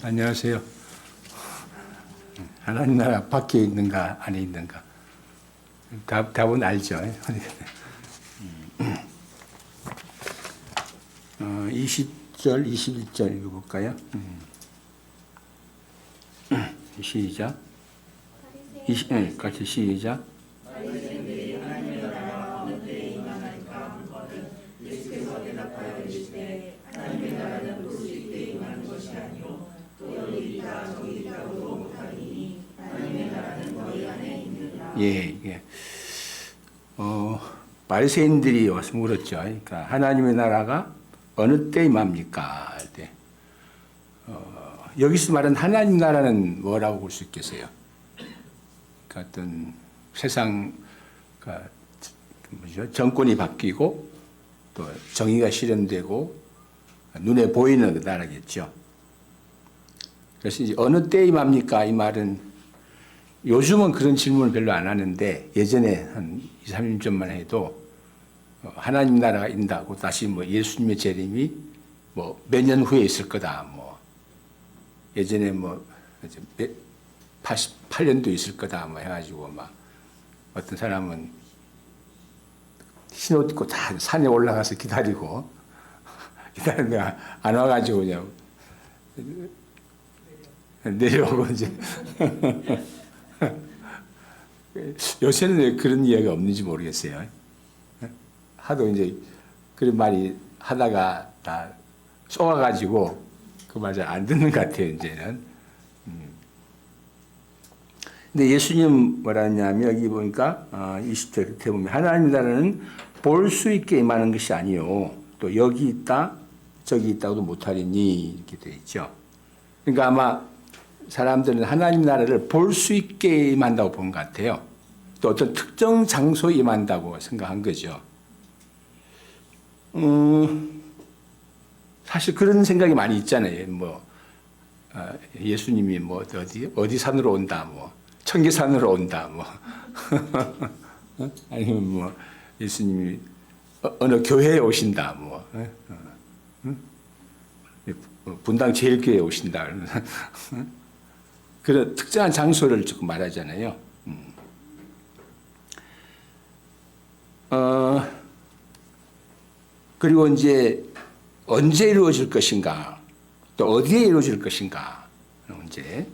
안녕하세요. 하나님 나라 밖에 있는가 안에 있는가? 답은 알죠. 20절, 21절 읽어볼까요? 시작. 같이 시작. 예. 바리새인들이 와서 물었죠. 그러니까 하나님의 나라가 어느 때 임합니까? 할 때. 여기서 말하는 하나님 나라는 뭐라고 볼 수 있겠어요? 그러니까 어떤 세상, 그러니까 뭐죠? 정권이 바뀌고 또 정의가 실현되고 눈에 보이는 그 나라겠죠. 그래서 이제 어느 때 임합니까? 이 말은 요즘은 그런 질문을 별로 안 하는데 예전에 한 2, 3년 전만 해도 하나님 나라가 인다고 다시 뭐 예수님의 재림이 뭐 몇 년 후에 있을 거다. 뭐 예전에 뭐 88년도 있을 거다. 뭐 해가지고 막 어떤 사람은 흰 옷 입고 다 산에 올라가서 기다리고 기다리다가 안 와가지고 그냥 내려오고 이제 요새는 왜 그런 이야기가 없는지 모르겠어요. 하도 이제 그런 말이 하다가 다 쏘아가지고 그 말 잘 안 듣는 것 같아요, 이제는. 근데 예수님 뭐라 했냐면 여기 보니까 20절 끝에 보면 하나님 나라는 볼 수 있게 임하는 것이 아니요. 또 여기 있다, 저기 있다고도 못하리니 이렇게 되어 있죠. 그러니까 아마 사람들은 하나님 나라를 볼 수 있게 임한다고 본 것 같아요. 또 어떤 특정 장소에 임한다고 생각한 거죠. 사실 그런 생각이 많이 있잖아요. 뭐 예수님이 뭐 어디 산으로 온다, 뭐 청계산으로 온다, 뭐 아니면 뭐 예수님이 어느 교회에 오신다, 뭐 분당 제일교회에 오신다. 그런 특정한 장소를 조금 말하잖아요. 그리고 이제 언제 이루어질 것인가, 또 어디에 이루어질 것인가, 문제.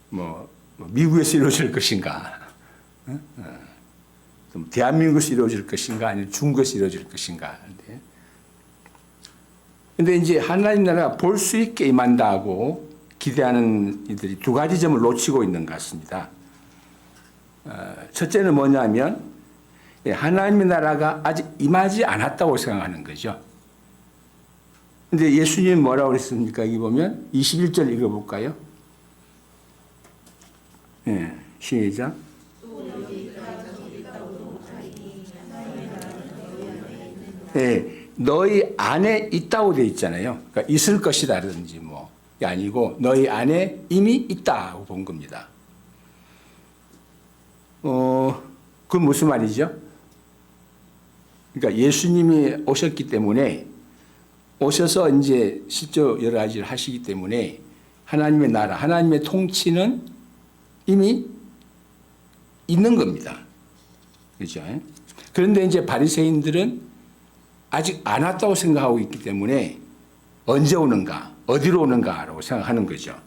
뭐 미국에서 이루어질 것인가, 대한민국에서 이루어질 것인가, 아니면 중국에서 이루어질 것인가. 근데 이제 하나님 나라가 볼 수 있게 임한다고 기대하는 이들이 두 가지 점을 놓치고 있는 것 같습니다. 첫째는 뭐냐면 하나님의 나라가 아직 임하지 않았다고 생각하는 거죠. 근데 예수님은 뭐라고 그랬습니까? 여기 보면 21절 읽어볼까요? 네, 시작. 네, 너희 안에 있다고 되어 있잖아요. 그러니까 있을 것이다든지 뭐 아니고 너희 안에 이미 있다고 본 겁니다. 그건 무슨 말이죠? 그러니까 예수님이 오셨기 때문에 오셔서 이제 실제로 여러 가지를 하시기 때문에 하나님의 나라, 하나님의 통치는 이미 있는 겁니다. 그렇죠? 그런데 이제 바리새인들은 아직 안 왔다고 생각하고 있기 때문에 언제 오는가, 어디로 오는가라고 생각하는 거죠.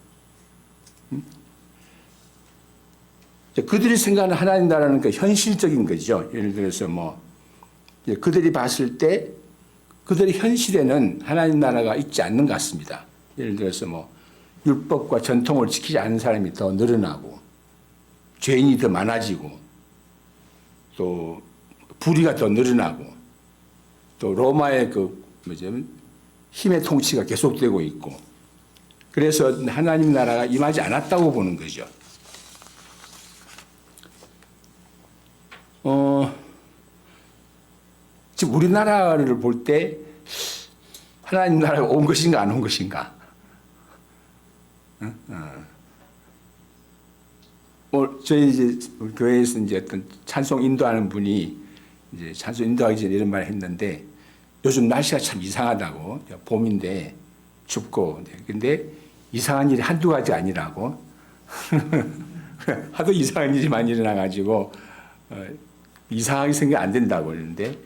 그들이 생각하는 하나님 나라는 그 현실적인 거죠. 예를 들어서 뭐 그들이 봤을 때 그들의 현실에는 하나님 나라가 있지 않는 것 같습니다. 예를 들어서 뭐 율법과 전통을 지키지 않는 사람이 더 늘어나고 죄인이 더 많아지고 또 불의가 더 늘어나고 또 로마의 그 힘의 통치가 계속되고 있고 그래서 하나님 나라가 임하지 않았다고 보는 거죠. 지금 우리나라를 볼 때 하나님 나라가 온 것인가 안 온 것인가? 저희 이제 우리 교회에서 이제 어떤 찬송 인도하는 분이 이제 찬송 인도하기 전에 이런 말을 했는데 요즘 날씨가 참 이상하다고 봄인데 춥고 근데 이상한 일이 한두 가지 아니라고. 하도 이상한 일이 많이 일어나가지고 이상하게 생각 안 된다고 그러는데,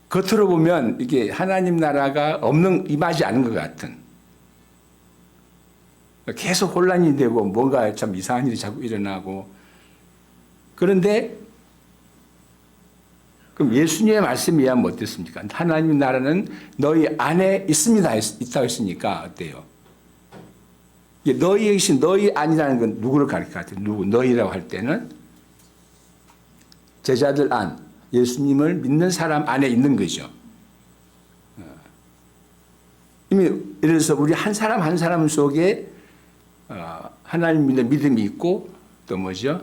겉으로 보면 이게 하나님 나라가 임하지 않은 것 같은, 계속 혼란이 되고 뭔가 참 이상한 일이 자꾸 일어나고. 그런데 그럼 예수님의 말씀에 의하면 어떻습니까? 하나님 나라는 너희 안에 있다고 했으니까 어때요? 너희 안이라는 건 누구를 가리킬 것 같아요? 너희라고 할 때는 제자들 안, 예수님을 믿는 사람 안에 있는 거죠. 이미 예를 들어서 우리 한 사람 한 사람 속에 하나님 믿는 믿음이 있고, 또 뭐죠?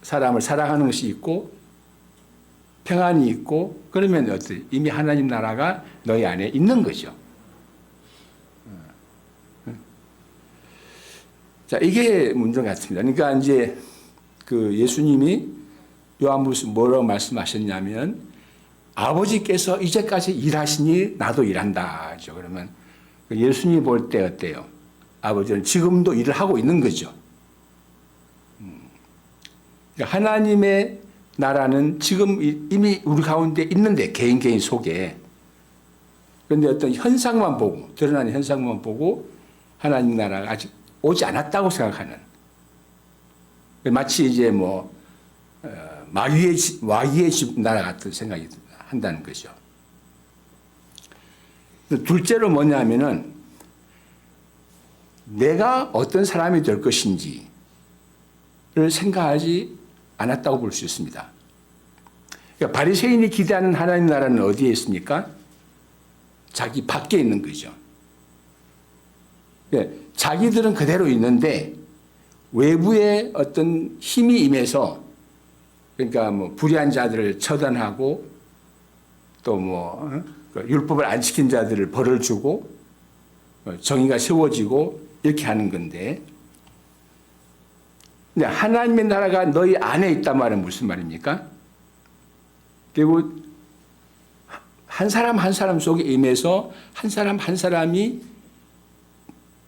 사람을 사랑하는 것이 있고, 평안이 있고, 그러면 어때? 이미 하나님 나라가 너희 안에 있는 거죠. 자, 이게 문제 같습니다. 그러니까 이제 그 예수님이 요한복음 뭐라고 말씀하셨냐면, 아버지께서 이제까지 일하시니 나도 일한다. 그러면 예수님이 볼 때 어때요? 아버지는 지금도 일을 하고 있는 거죠. 그러니까 하나님의 나라는 지금 이미 우리 가운데 있는데, 개인 속에. 그런데 어떤 현상만 보고, 드러나는 현상만 보고 하나님 나라가 아직 오지 않았다고 생각하는, 마치 이제 마귀의 집 나라 같은 생각이 한다는 거죠. 둘째로 뭐냐면은, 내가 어떤 사람이 될 것인지를 생각하지 않았다고 볼 수 있습니다. 그러니까 바리새인이 기대하는 하나님 나라는 어디에 있습니까? 자기 밖에 있는 거죠. 자기들은 그대로 있는데 외부에 어떤 힘이 임해서, 그러니까 불의한 자들을 처단하고, 또 율법을 안 지킨 자들을 벌을 주고 정의가 세워지고 이렇게 하는 건데, 근데 하나님의 나라가 너희 안에 있단 말은 무슨 말입니까? 결국 한 사람 한 사람 속에 임해서 한 사람 한 사람이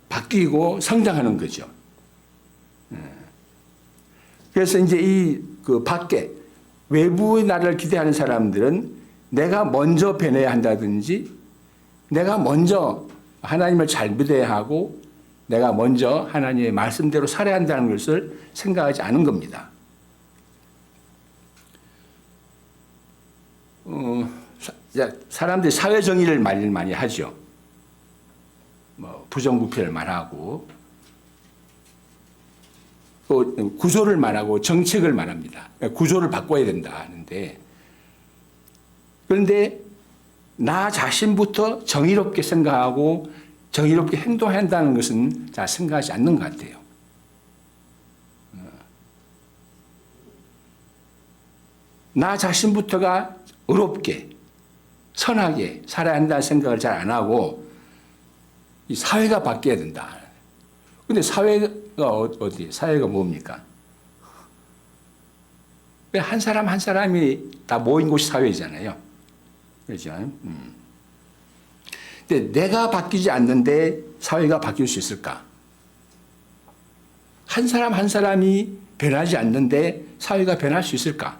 바뀌고 성장하는 거죠. 그래서 이제 그 밖에 외부의 나라를 기대하는 사람들은 내가 먼저 변해야 한다든지, 내가 먼저 하나님을 잘 믿어야 하고, 내가 먼저 하나님의 말씀대로 살아야 한다는 것을 생각하지 않은 겁니다. 사람들이 사회정의를 많이 하죠. 부정부패를 말하고, 또 구조를 말하고 정책을 말합니다. 구조를 바꿔야 된다 하는데, 그런데 나 자신부터 정의롭게 생각하고 정의롭게 행동해야 한다는 것은 잘 생각하지 않는 것 같아요. 나 자신부터가 의롭게 선하게 살아야 한다는 생각을 잘 안 하고, 이 사회가 바뀌어야 된다. 근데 사회가 어디? 사회가 뭡니까? 한 사람 한 사람이 다 모인 곳이 사회잖아요. 그렇죠? 근데 내가 바뀌지 않는데 사회가 바뀔 수 있을까? 한 사람 한 사람이 변하지 않는데 사회가 변할 수 있을까?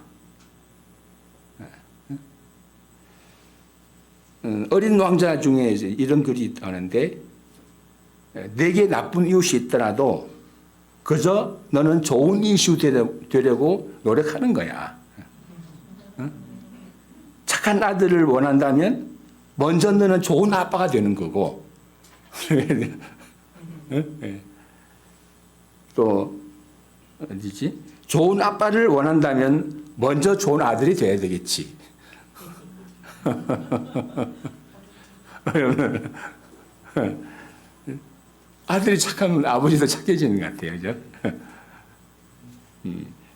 어린 왕자 중에 이런 글이 있다는데, 내게 나쁜 이웃이 있더라도 그저 너는 좋은 이웃이 되려고 노력하는 거야. 착한 아들을 원한다면 먼저 너는 좋은 아빠가 되는 거고, 또 어디지? 좋은 아빠를 원한다면 먼저 좋은 아들이 돼야 되겠지. 아들이 착하면 아버지도 착해지는 것 같아요. 그죠?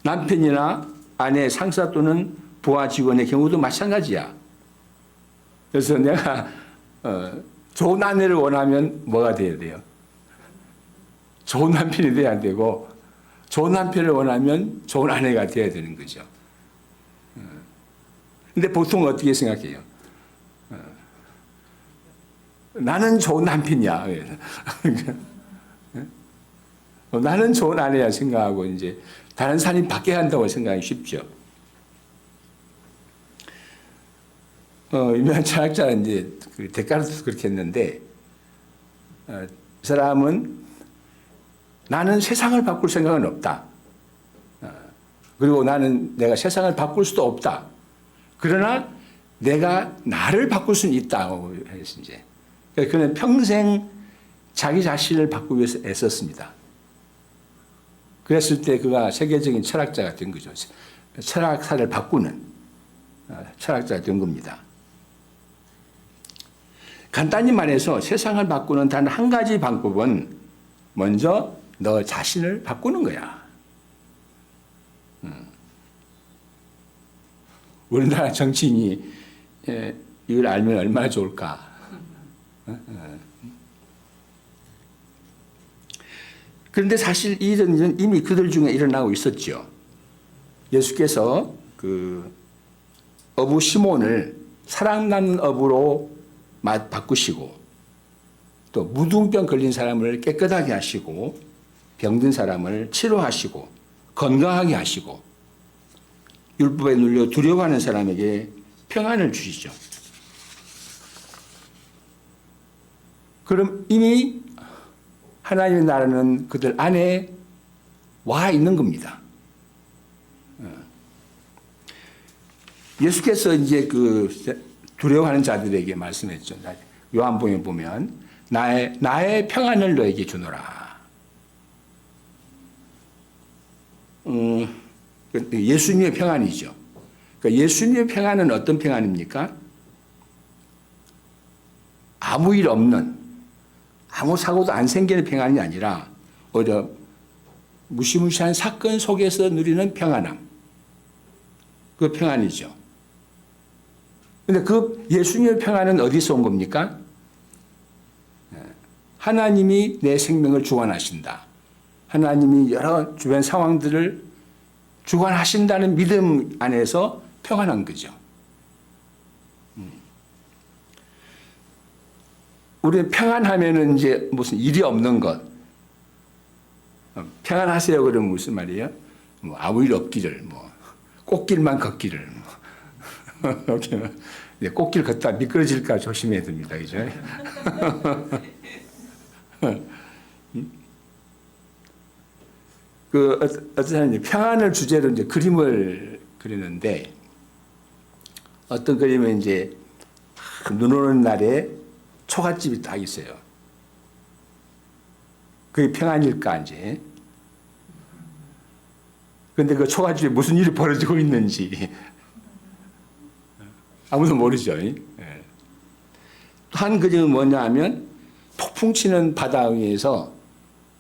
남편이나 아내, 상사 또는 부하 직원의 경우도 마찬가지야. 그래서 내가 좋은 아내를 원하면 뭐가 돼야 돼요? 좋은 남편이 돼야 되고, 좋은 남편을 원하면 좋은 아내가 돼야 되는 거죠. 근데 보통 어떻게 생각해요? 나는 좋은 남편이야. 나는 좋은 아내야 생각하고 이제 다른 사람이 바뀌어야 한다고 생각하기 쉽죠. 유명한 철학자는 이제 그 데카르트도 그렇게 했는데, 그 사람은 나는 세상을 바꿀 생각은 없다. 그리고 나는 내가 세상을 바꿀 수도 없다. 그러나 내가 나를 바꿀 수는 있다고 해서 이제 그는 평생 자기 자신을 바꾸기 위해서 애썼습니다. 그랬을 때 그가 세계적인 철학자가 된 거죠. 철학사를 바꾸는 철학자가 된 겁니다. 간단히 말해서 세상을 바꾸는 단 한 가지 방법은 먼저 너 자신을 바꾸는 거야. 우리나라 정치인이 이걸 알면 얼마나 좋을까. 그런데 사실 이런 일은 이미 그들 중에 일어나고 있었죠. 예수께서 그 어부 시몬을 사랑 나는 어부로 바꾸시고, 또 무등병 걸린 사람을 깨끗하게 하시고, 병든 사람을 치료하시고, 건강하게 하시고, 율법에 눌려 두려워하는 사람에게 평안을 주시죠. 그럼 이미 하나님의 나라는 그들 안에 와 있는 겁니다. 예수께서 이제 그 두려워하는 자들에게 말씀했죠. 요한복음에 보면 나의 평안을 너에게 주노라. 예수님의 평안이죠. 그러니까 예수님의 평안은 어떤 평안입니까? 아무 일 없는, 아무 사고도 안 생기는 평안이 아니라 오히려 무시무시한 사건 속에서 누리는 평안함. 그 평안이죠. 근데 그 예수님의 평안은 어디서 온 겁니까? 하나님이 내 생명을 주관하신다. 하나님이 여러 주변 상황들을 주관하신다는 믿음 안에서 평안한 거죠. 우리는 평안하면은 이제 무슨 일이 없는 것. 평안하세요 그러면 무슨 말이에요? 뭐 아무 일 없기를, 뭐 꽃길만 걷기를. 꽃길 걷다 미끄러질까 조심해야 됩니다. 그죠? 어떤 사람이 평안을 주제로 이제 그림을 그리는데, 어떤 그림은 이제 눈 오는 날에 초가집이 딱 있어요. 그게 평안일까, 이제. 근데 그 초가집에 무슨 일이 벌어지고 있는지 아무도 모르죠. 또 한 그림은 뭐냐 하면, 폭풍 치는 바다 위에서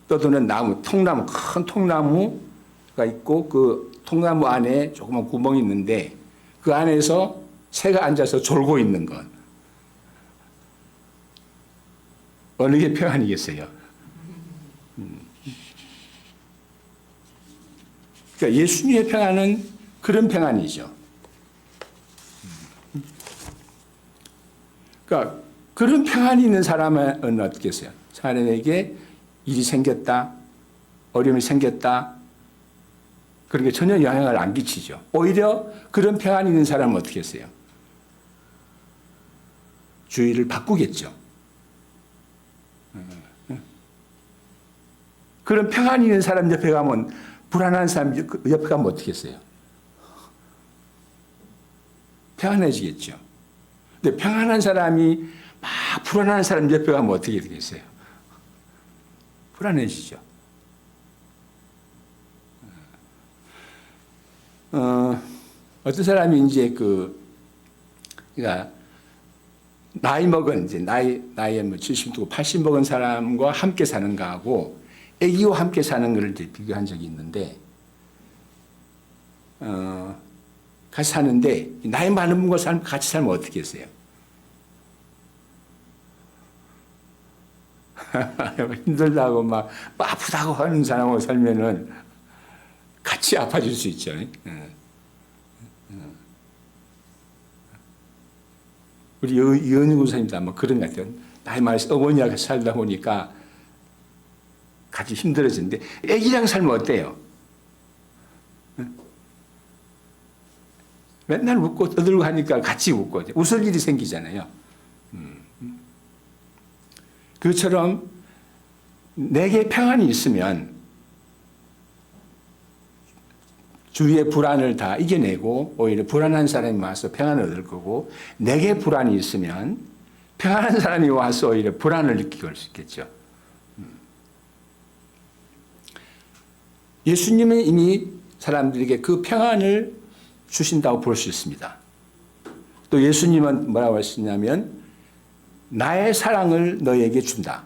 떠도는 나무, 통나무, 큰 통나무가 있고, 그 통나무 안에 조그만 구멍이 있는데, 그 안에서 새가 앉아서 졸고 있는 것. 어느 게 평안이겠어요? 그러니까 예수님의 평안은 그런 평안이죠. 그러니까 그런 평안이 있는 사람은 어떻겠어요? 사람에게 일이 생겼다, 어려움이 생겼다, 그런 게 전혀 영향을 안 끼치죠. 오히려 그런 평안이 있는 사람은 어떻게 했어요? 주의를 바꾸겠죠. 그런 평안이 있는 사람 옆에 가면, 불안한 사람 옆에 가면 어떻게 했어요? 평안해지겠죠. 근데 평안한 사람이 막 불안한 사람 옆에 가면 어떻게 되겠어요? 불안해지죠. 어떤 사람이 이제 그러니까 나이 먹은, 이제 나이에 뭐 70도 80 먹은 사람과 함께 사는가 하고 아기와 함께 사는 것을 이제 비교한 적이 있는데, 같이 사는데 나이 많은 분과 같이 살면 어떻게 했어요? 힘들다고 막 아프다고 하는 사람하고 살면은 같이 아파질 수 있죠. 우리 이은희 교사님도 아마 그런 것 같아요. 나이 많아서 어머니와 같이 살다 보니까 같이 힘들어지는데 애기랑 살면 어때요? 맨날 웃고 떠들고 하니까 같이 웃고 웃을 일이 생기잖아요. 그처럼 내게 평안이 있으면 주위의 불안을 다 이겨내고 오히려 불안한 사람이 와서 평안을 얻을 거고, 내게 불안이 있으면 평안한 사람이 와서 오히려 불안을 느끼게 할 수 있겠죠. 예수님은 이미 사람들에게 그 평안을 주신다고 볼 수 있습니다. 또 예수님은 뭐라고 하시냐면 나의 사랑을 너희에게 준다.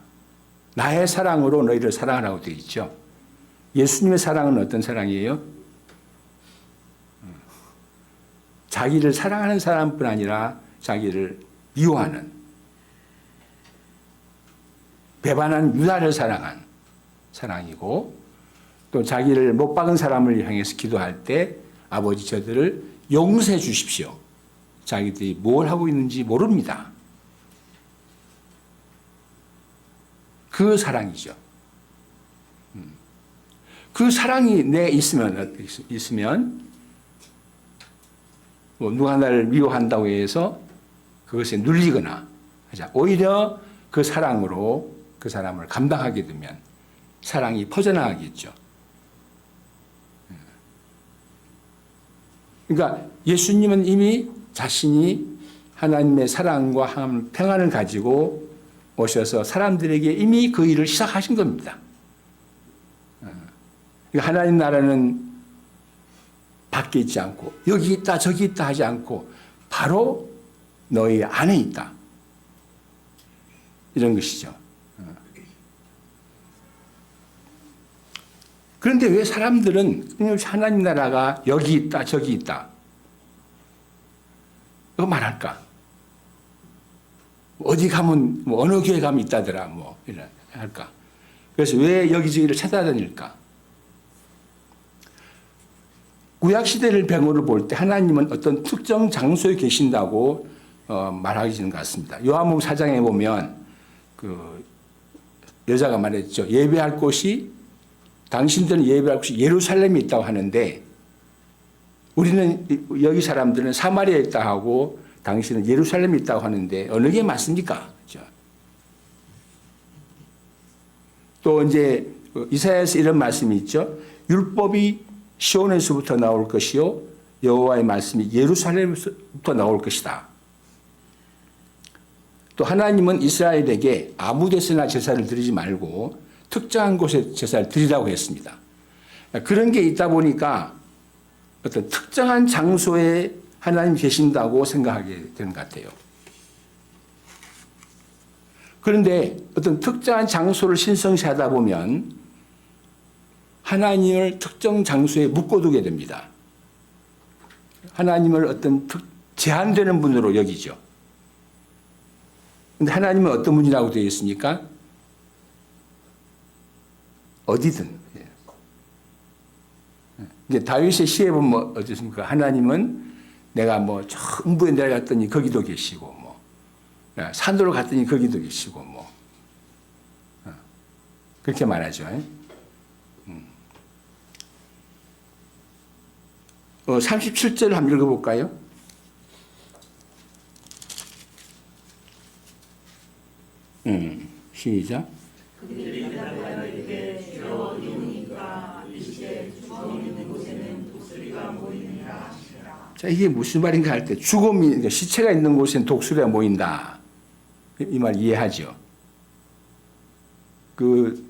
나의 사랑으로 너희를 사랑하라고 되어 있죠. 예수님의 사랑은 어떤 사랑이에요? 자기를 사랑하는 사람뿐 아니라 자기를 미워하는, 배반한 유다를 사랑한 사랑이고, 또 자기를 못 박은 사람을 향해서 기도할 때 아버지 저들을 용서해 주십시오. 자기들이 뭘 하고 있는지 모릅니다. 그 사랑이죠. 그 사랑이 내 있으면 뭐 누가 나를 미워한다고 해서 그것에 눌리거나 하자. 오히려 그 사랑으로 그 사람을 감당하게 되면 사랑이 퍼져나가겠죠. 그러니까 예수님은 이미 자신이 하나님의 사랑과 평안을 가지고 오셔서 사람들에게 이미 그 일을 시작하신 겁니다. 그러니까 하나님 나라는 밖에 있지 않고 여기 있다 저기 있다 하지 않고 바로 너희 안에 있다. 이런 것이죠. 그런데 왜 사람들은 하나님 나라가 여기 있다 저기 있다 이거 말할까? 어디 가면 뭐 어느 교회 가면 있다더라 뭐 이런 할까? 그래서 왜 여기저기를 찾아다닐까? 구약 시대를 배경으로 볼 때 하나님은 어떤 특정 장소에 계신다고 말하시는 것 같습니다. 요한복음 4장에 보면 그 여자가 말했죠. 예배할 곳이, 당신들은 예배할 곳이 예루살렘에 있다고 하는데 우리는 여기 사람들은 사마리아에 있다 하고 당신은 예루살렘에 있다고 하는데 어느 게 맞습니까? 그렇죠? 또 이제 이사야에서 이런 말씀이 있죠. 율법이 시온에서부터 나올 것이요 여호와의 말씀이 예루살렘에서부터 나올 것이다. 또 하나님은 이스라엘에게 아무 데서나 제사를 드리지 말고 특정한 곳에 제사를 드리라고 했습니다. 그런 게 있다 보니까 어떤 특정한 장소에 하나님 계신다고 생각하게 되는 것 같아요. 그런데 어떤 특정한 장소를 신성시하다 보면 하나님을 특정 장소에 묶어두게 됩니다. 하나님을 어떤 제한되는 분으로 여기죠. 그런데 하나님은 어떤 분이라고 되어 있습니까? 어디든. 이제 다윗의 시에 보면 뭐 어떻습니까? 하나님은 내가 뭐 저 음부에 내려갔더니 거기도 계시고, 뭐 산으로 갔더니 거기도 계시고, 뭐 그렇게 말하죠. 37절을 한번 읽어볼까요? 시작. 자, 이게 무슨 말인가 할 때 죽음이, 그러니까 시체가 있는 곳에는 독수리가 모인다. 이 말 이해하죠?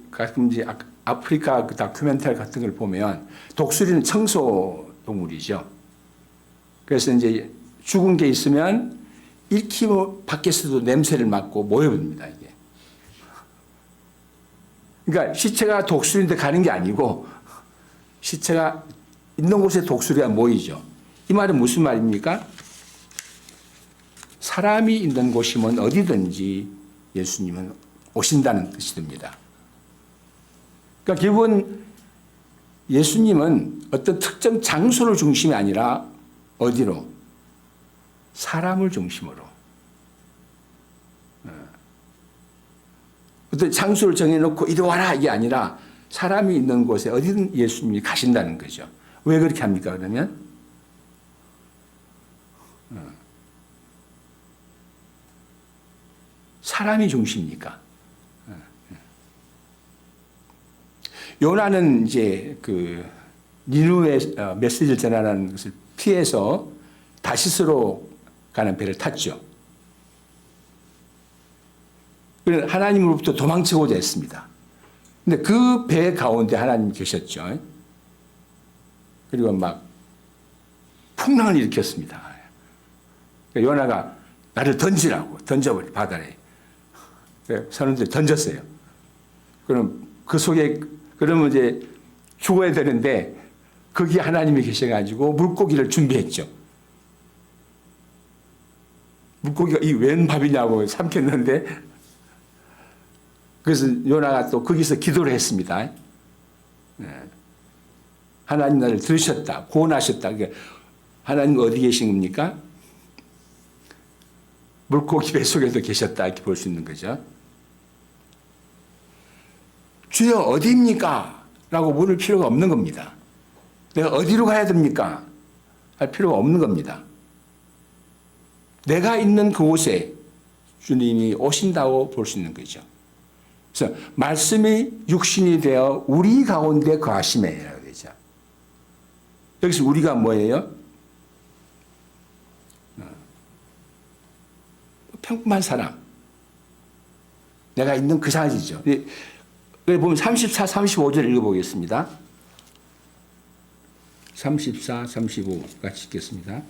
가끔 이제 아프리카 그 다큐멘터리 같은 걸 보면 독수리는 청소 동물이죠. 그래서 이제 죽은 게 있으면 익히고 밖에서도 냄새를 맡고 모여듭니다, 이게. 그러니까 시체가 독수리인데 가는 게 아니고 시체가 있는 곳에 독수리가 모이죠. 이 말은 무슨 말입니까? 사람이 있는 곳이면 어디든지 예수님은 오신다는 뜻이 됩니다. 그러니까 결국은 예수님은 어떤 특정 장소를 중심이 아니라 어디로? 사람을 중심으로. 어떤 장소를 정해놓고 이리 와라 이게 아니라 사람이 있는 곳에 어디든 예수님이 가신다는 거죠. 왜 그렇게 합니까? 그러면 사람이 중심이니까. 요나는 이제 그 니누의 메시지를 전하는 것을 피해서 다시스로 가는 배를 탔죠. 그래서 하나님으로부터 도망치고자 했습니다. 근데 그 배 가운데 하나님이 계셨죠. 그리고 막 풍랑을 일으켰습니다. 그러니까 요나가 나를 던지라고 던져버려 바다에. 선원들이 던졌어요. 그럼 그 속에 그러면 이제 죽어야 되는데 거기 하나님이 계셔가지고 물고기를 준비했죠. 물고기가 이 웬 밥이냐고 삼켰는데 그래서 요나가 또 거기서 기도를 했습니다. 하나님 나를 들으셨다. 구원하셨다. 하나님 어디 계신 겁니까? 물고기 뱃속에도 계셨다. 이렇게 볼 수 있는 거죠. 주여 어디입니까? 라고 물을 필요가 없는 겁니다. 내가 어디로 가야 됩니까? 할 필요가 없는 겁니다. 내가 있는 그곳에 주님이 오신다고 볼 수 있는 거죠. 그래서 말씀이 육신이 되어 우리 가운데 거하심이라고 되죠. 여기서 우리가 뭐예요? 평범한 사람. 내가 있는 그 자리죠. 여기 보면 34, 35절 읽어보겠습니다. 34, 35 같이 읽겠습니다.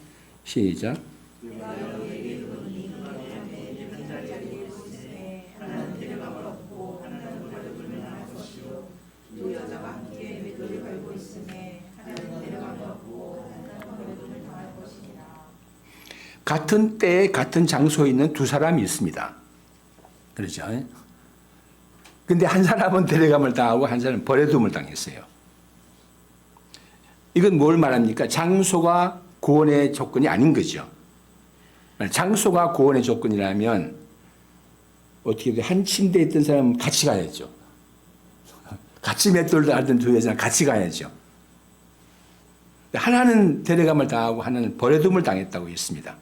시작. 같은 때에 같은 장소에 있는 두 사람이 있습니다. 그렇죠? 근데 한 사람은 데려감을 당하고 한 사람은 버려둠을 당했어요. 이건 뭘 말합니까? 장소가 구원의 조건이 아닌 거죠. 장소가 구원의 조건이라면 어떻게 돼? 한 침대에 있던 사람은 같이 가야죠. 같이 맷돌도 하던 두 여자는 같이 가야죠. 하나는 데려감을 당하고 하나는 버려둠을 당했다고 했습니다.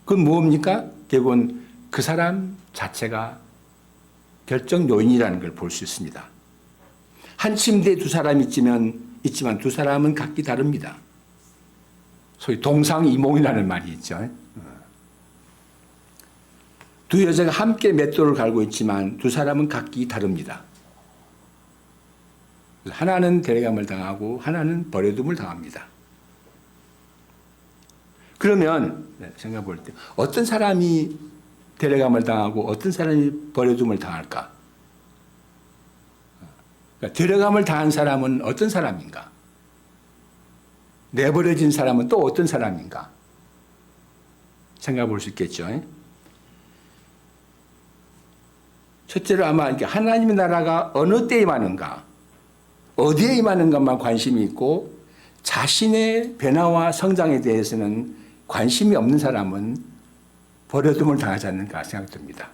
그건 뭡니까? 결국은 그 사람 자체가 결정 요인이라는 걸 볼 수 있습니다. 한 침대에 두 사람이 있지만 두 사람은 각기 다릅니다. 소위 동상이몽이라는 말이 있죠. 두 여자가 함께 맷돌을 갈고 있지만 두 사람은 각기 다릅니다. 하나는 데려감을 당하고 하나는 버려둠을 당합니다. 그러면 생각해 볼 때 어떤 사람이 데려감을 당하고 어떤 사람이 버려둠을 당할까? 그러니까 데려감을 당한 사람은 어떤 사람인가? 내버려진 사람은 또 어떤 사람인가? 생각해 볼 수 있겠죠. 첫째로 아마 하나님의 나라가 어느 때 임하는가, 어디에 임하는가만 관심이 있고 자신의 변화와 성장에 대해서는 관심이 없는 사람은 버려둠을 당하지 않는가 생각됩니다.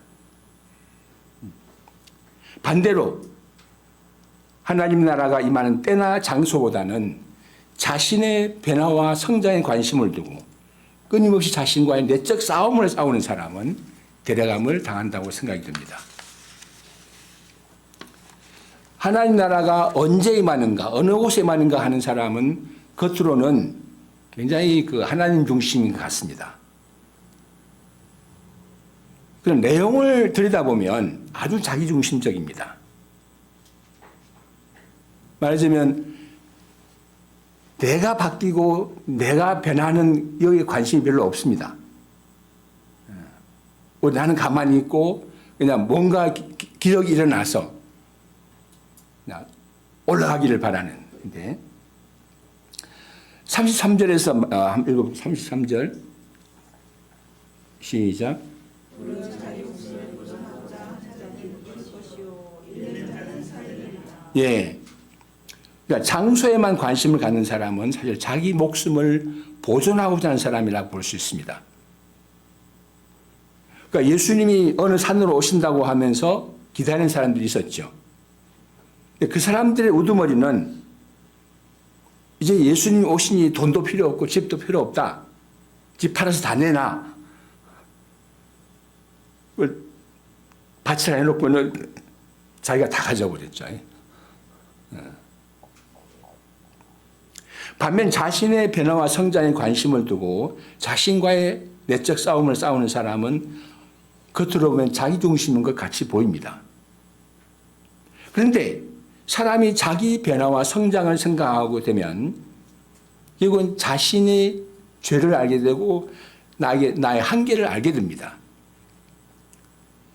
반대로 하나님 나라가 임하는 때나 장소보다는 자신의 변화와 성장에 관심을 두고 끊임없이 자신과의 내적 싸움을 싸우는 사람은 데려감을 당한다고 생각이 듭니다. 하나님 나라가 언제 임하는가, 어느 곳에 임하는가 하는 사람은 겉으로는 굉장히 그 하나님 중심인 것 같습니다. 그런 내용을 들여다보면 아주 자기중심적입니다. 말하자면 내가 바뀌고 내가 변하는 여기에 관심이 별로 없습니다. 나는 가만히 있고 그냥 뭔가 기적이 일어나서 올라가기를 바라는. 근데 33절에서 한번 읽어 33절 시작. 예. 그러니까 장소에만 관심을 갖는 사람은 사실 자기 목숨을 보존하고자 하는 사람이라고 볼 수 있습니다. 그러니까 예수님이 어느 산으로 오신다고 하면서 기다리는 사람들이 있었죠. 그 사람들의 우두머리는 이제 예수님이 오시니 돈도 필요 없고 집도 필요 없다. 집 팔아서 다 내놔. 밭을 해놓고는 자기가 다 가져버렸죠. 반면 자신의 변화와 성장에 관심을 두고 자신과의 내적 싸움을 싸우는 사람은 겉으로 보면 자기 중심인 것 같이 보입니다. 그런데 사람이 자기 변화와 성장을 생각하고 되면 결국은 자신의 죄를 알게 되고 나의 한계를 알게 됩니다.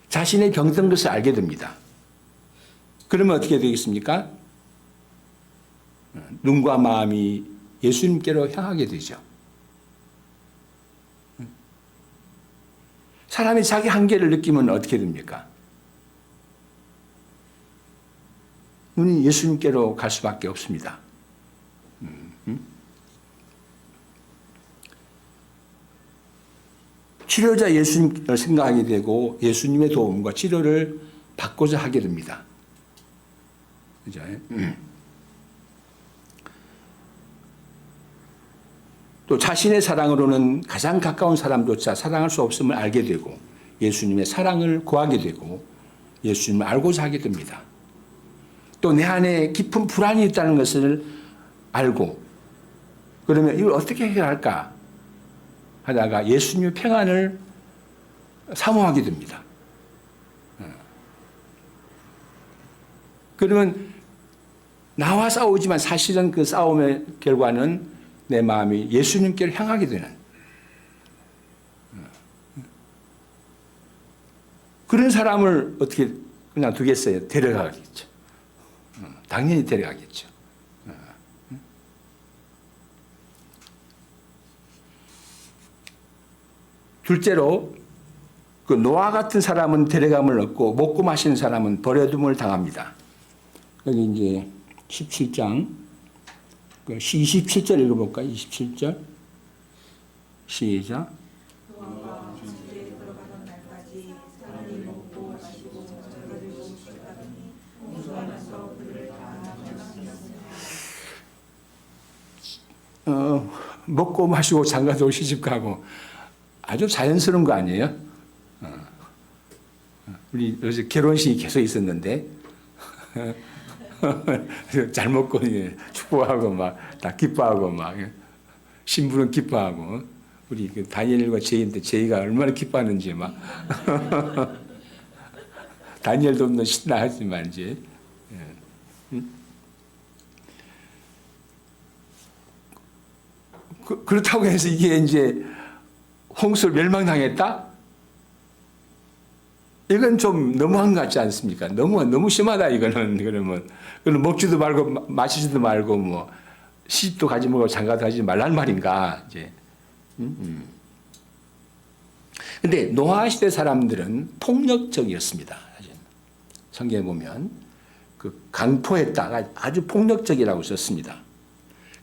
자신의 병든 것을 알게 됩니다. 그러면 어떻게 되겠습니까? 눈과 마음이 예수님께로 향하게 되죠. 사람이 자기 한계를 느끼면 어떻게 됩니까? 눈이 예수님께로 갈 수밖에 없습니다. 치료자 예수님을 생각하게 되고 예수님의 도움과 치료를 받고자 하게 됩니다. 그죠? 또 자신의 사랑으로는 가장 가까운 사람조차 사랑할 수 없음을 알게 되고 예수님의 사랑을 구하게 되고 예수님을 알고자 하게 됩니다. 또 내 안에 깊은 불안이 있다는 것을 알고 그러면 이걸 어떻게 해결할까 하다가 예수님의 평안을 사모하게 됩니다. 그러면 나와 싸우지만 사실은 그 싸움의 결과는 내 마음이 예수님께로 향하게 되는 그런 사람을 어떻게 그냥 두겠어요? 데려가겠죠. 당연히 데려가겠죠. 둘째로 그 노아 같은 사람은 데려감을 얻고 먹고 마시는 사람은 버려둠을 당합니다. 여기 이제 17장 27절 읽어볼까요? 27절 시작. 먹고 마시고 장가도 시집가고 아주 자연스러운 거 아니에요? 우리 요새 결혼식이 계속 있었는데 잘 먹고 축복하고 막 다 기뻐하고 막 신부는 기뻐하고 우리 그 다니엘과 제이인데 제이가 얼마나 기뻐하는지 막 다니엘도 없는 신나하지만 이제 그렇다고 해서 이게 이제 홍수를 멸망당했다? 이건 좀 너무한 것 같지 않습니까? 너무 심하다, 이거는. 그러면 먹지도 말고, 마시지도 말고, 뭐, 시집도 가지 말고, 장가도 가지 말란 말인가, 이제. 근데 노아 시대 사람들은 폭력적이었습니다. 성경에 보면. 그 강포했다가 아주 폭력적이라고 썼습니다.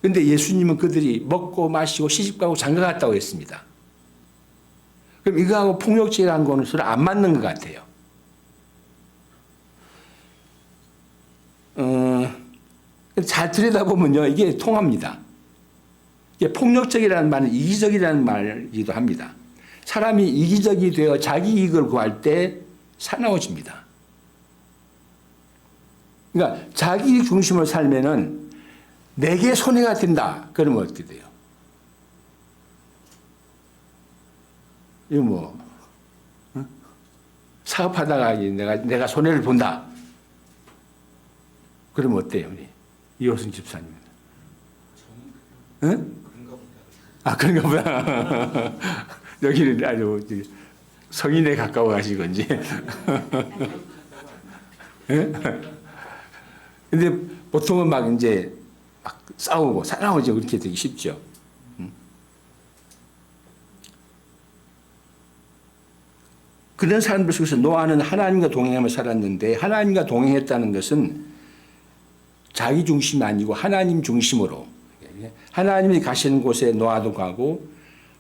근데 예수님은 그들이 먹고 마시고 시집가고 장가갔다고 했습니다. 그럼 이거하고 폭력적이라는 거는 서로 안 맞는 것 같아요. 잘 들여다보면요, 이게 통합니다. 이게 폭력적이라는 말은 이기적이라는 말이기도 합니다. 사람이 이기적이 되어 자기 이익을 구할 때 사나워집니다. 그러니까 자기 중심으로 살면은 내게 손해가 된다. 그러면 어떻게 돼요? 이거 뭐 사업하다가 내가 손해를 본다. 그러면 어때요, 우리 이호승 집사님? 응? 아, 그런가 보다. 여기는 아주 성인에 가까워 가시고 이제. 근데 보통은 막 이제 막 싸우고 사나워지고 그렇게 되기 쉽죠. 그런 사람들 속에서 노아는 하나님과 동행하며 살았는데 하나님과 동행했다는 것은 자기 중심이 아니고 하나님 중심으로 하나님이 가시는 곳에 노아도 가고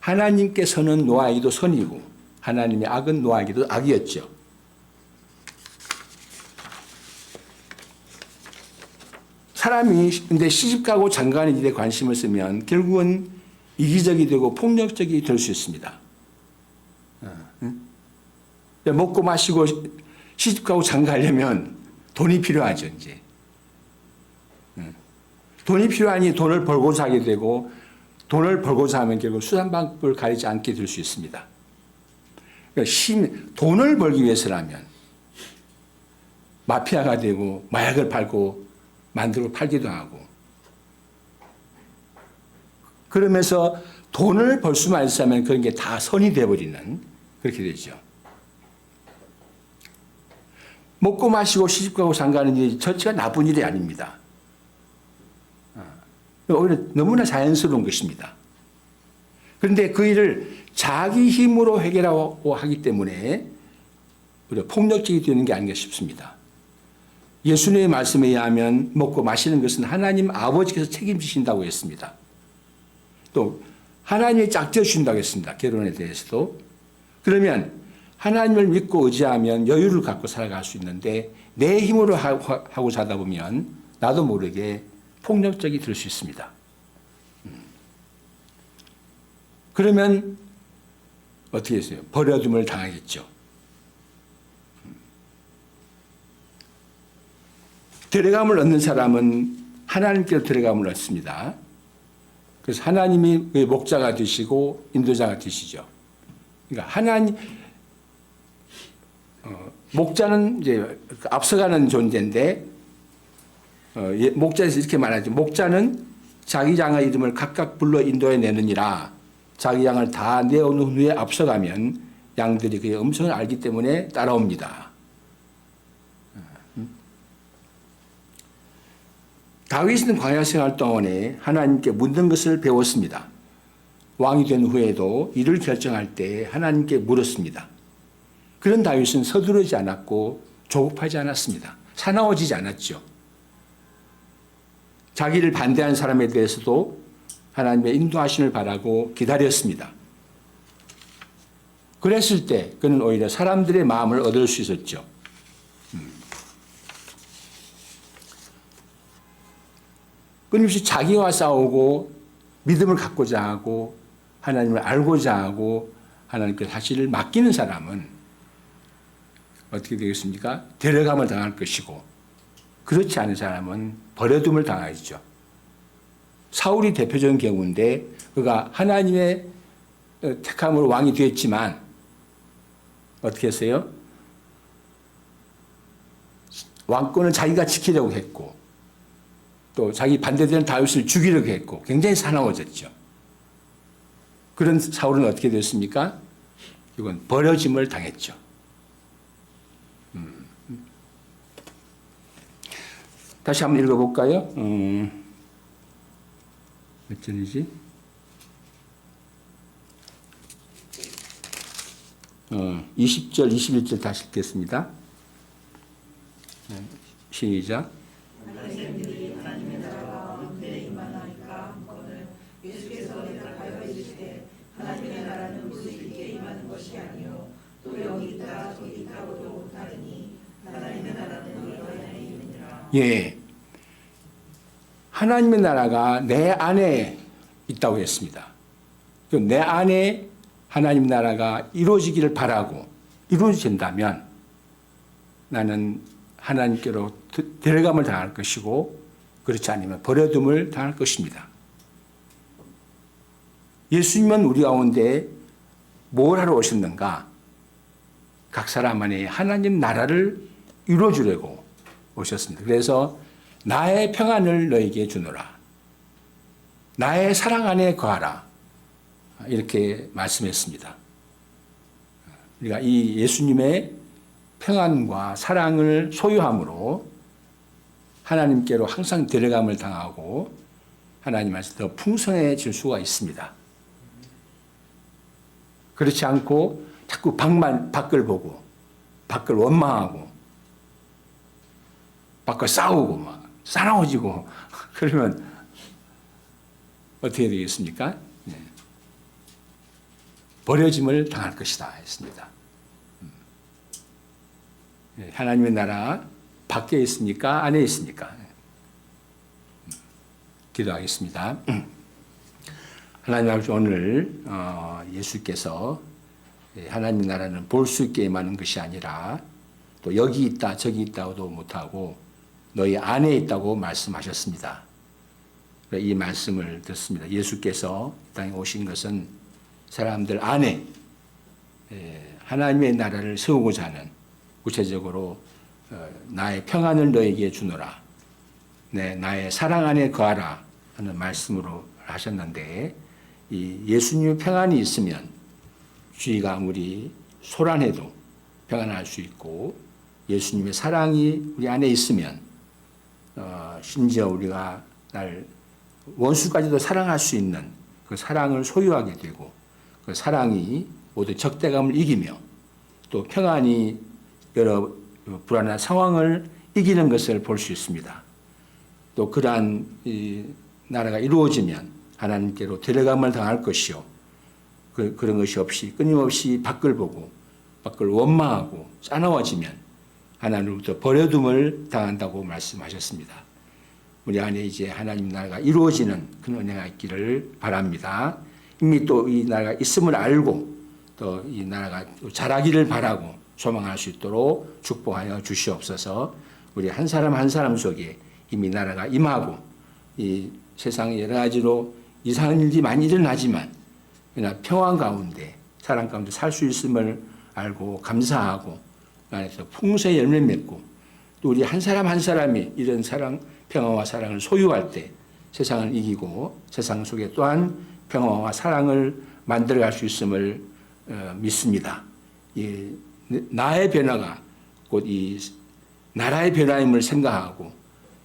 하나님께서는 노아에게도 선이고 하나님의 악은 노아에게도 악이었죠. 사람이 근데 시집가고 장가가는 일에 관심을 쓰면 결국은 이기적이 되고 폭력적이 될 수 있습니다. 먹고 마시고 시집가고 장가가려면 돈이 필요하죠, 이제. 돈이 필요하니 돈을 벌고자 하게 되고, 돈을 벌고자 하면 결국 수단방법을 가리지 않게 될 수 있습니다. 그러니까 돈을 벌기 위해서라면 마피아가 되고 마약을 팔고 만들고 팔기도 하고, 그러면서 돈을 벌 수만 있으면 그런 게 다 선이 되어버리는, 그렇게 되죠. 먹고 마시고 시집가고 장가가는 일이 전체가 나쁜 일이 아닙니다. 오히려 너무나 자연스러운 것입니다. 그런데 그 일을 자기 힘으로 해결하고 하기 때문에 오히려 폭력적이 되는 게 아닌가 싶습니다. 예수님의 말씀에 의하면 먹고 마시는 것은 하나님 아버지께서 책임지신다고 했습니다. 또 하나님이 짝지어 주신다고 했습니다. 결혼에 대해서도. 그러면 하나님을 믿고 의지하면 여유를 갖고 살아갈 수 있는데, 내 힘으로 하고 자다 보면 나도 모르게 폭력적이 될 수 있습니다. 그러면 어떻게 했어요? 버려둠을 당하겠죠. 데려감을 얻는 사람은 하나님께로 데려감을 얻습니다. 그래서 하나님이 목자가 되시고 인도자가 되시죠. 그러니까 목자는 이제 앞서가는 존재인데, 목자에서 이렇게 말하죠. 목자는 자기 양의 이름을 각각 불러 인도해 내느니라. 자기 양을 다 내어놓은 후에 앞서가면 양들이 그의 음성을 알기 때문에 따라옵니다. 다윗은 광야 생활 동안에 하나님께 묻는 것을 배웠습니다. 왕이 된 후에도 일을 결정할 때 하나님께 물었습니다. 그런 다윗은 서두르지 않았고 조급하지 않았습니다. 사나워지지 않았죠. 자기를 반대하는 사람에 대해서도 하나님의 인도하심을 바라고 기다렸습니다. 그랬을 때 그는 오히려 사람들의 마음을 얻을 수 있었죠. 끊임없이 자기와 싸우고 믿음을 갖고자 하고 하나님을 알고자 하고 하나님께 사실을 맡기는 사람은 어떻게 되겠습니까? 데려감을 당할 것이고, 그렇지 않은 사람은 버려둠을 당하죠. 사울이 대표적인 경우인데, 그가 하나님의 택함으로 왕이 되었지만 어떻게 했어요? 왕권을 자기가 지키려고 했고, 또 자기 반대되는 다윗을 죽이려고 했고, 굉장히 사나워졌죠. 그런 사울은 어떻게 됐습니까? 이건 버려짐을 당했죠. 다시 한번 읽어볼까요? 몇 절이지? 20절, 21절 다시 읽겠습니다. 시작. 예. 하나님의 나라가 내 안에 있다고 했습니다. 내 안에 하나님 나라가 이루어지기를 바라고 이루어진다면 나는 하나님께로 데려감을 당할 것이고, 그렇지 않으면 버려둠을 당할 것입니다. 예수님은 우리 가운데 뭘 하러 오셨는가? 각 사람 안에 하나님 나라를 이루어주려고 오셨습니다. 그래서 나의 평안을 너에게 주노라. 나의 사랑 안에 거하라. 이렇게 말씀했습니다. 우리가 이 예수님의 평안과 사랑을 소유함으로 하나님께로 항상 데려감을 당하고 하나님께서 더 풍성해질 수가 있습니다. 그렇지 않고 자꾸 밖을 보고 밖을 원망하고 밖을 싸우고 막 싸나워지고 그러면 어떻게 되겠습니까? 버려짐을 당할 것이다 했습니다. 하나님의 나라 밖에 있습니까? 안에 있습니까? 기도하겠습니다. 하나님 아버지, 오늘 예수께서 하나님 나라는 볼 수 있게 임하는 것이 아니라 또 여기 있다 저기 있다고도 못하고 너희 안에 있다고 말씀하셨습니다. 이 말씀을 듣습니다. 예수께서 이 땅에 오신 것은 사람들 안에 하나님의 나라를 세우고자 하는, 구체적으로 나의 평안을 너에게 주노라, 나의 사랑 안에 거하라 하는 말씀으로 하셨는데, 이 예수님의 평안이 있으면 주위가 아무리 소란해도 평안할 수 있고, 예수님의 사랑이 우리 안에 있으면 심지어 우리가 날 원수까지도 사랑할 수 있는 그 사랑을 소유하게 되고, 그 사랑이 모두 적대감을 이기며 또 평안이 여러 불안한 상황을 이기는 것을 볼 수 있습니다. 또 그러한 이 나라가 이루어지면 하나님께로 데려감을 당할 것이요, 그런 것이 없이 끊임없이 밖을 보고 밖을 원망하고 싸나워지면 하나님으로부터 버려둠을 당한다고 말씀하셨습니다. 우리 안에 이제 하나님 나라가 이루어지는 그런 은혜가 있기를 바랍니다. 이미 또 이 나라가 있음을 알고 또 이 나라가 자라기를 바라고 소망할 수 있도록 축복하여 주시옵소서. 우리 한 사람 한 사람 속에 이미 나라가 임하고 이 세상에 여러 가지로 이상한 일이 많이 일어나지만 그러나 평안 가운데 사랑 가운데 살 수 있음을 알고 감사하고 안에서 풍성의 열매 맺고, 또 우리 한 사람 한 사람이 이런 사랑, 평화와 사랑을 소유할 때 세상을 이기고 세상 속에 또한 평화와 사랑을 만들어갈 수 있음을 믿습니다. 이 나의 변화가 곧 이 나라의 변화임을 생각하고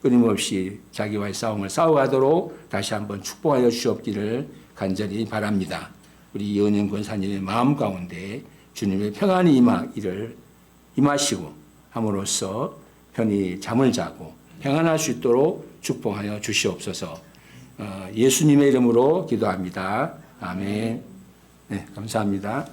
끊임없이 자기와의 싸움을 싸워가도록 다시 한번 축복하여 주시옵기를 간절히 바랍니다. 우리 이은영 권사님의 마음 가운데 주님의 평안이 임하시고 함으로써 편히 잠을 자고 평안할 수 있도록 축복하여 주시옵소서. 예수님의 이름으로 기도합니다. 아멘. 네, 감사합니다.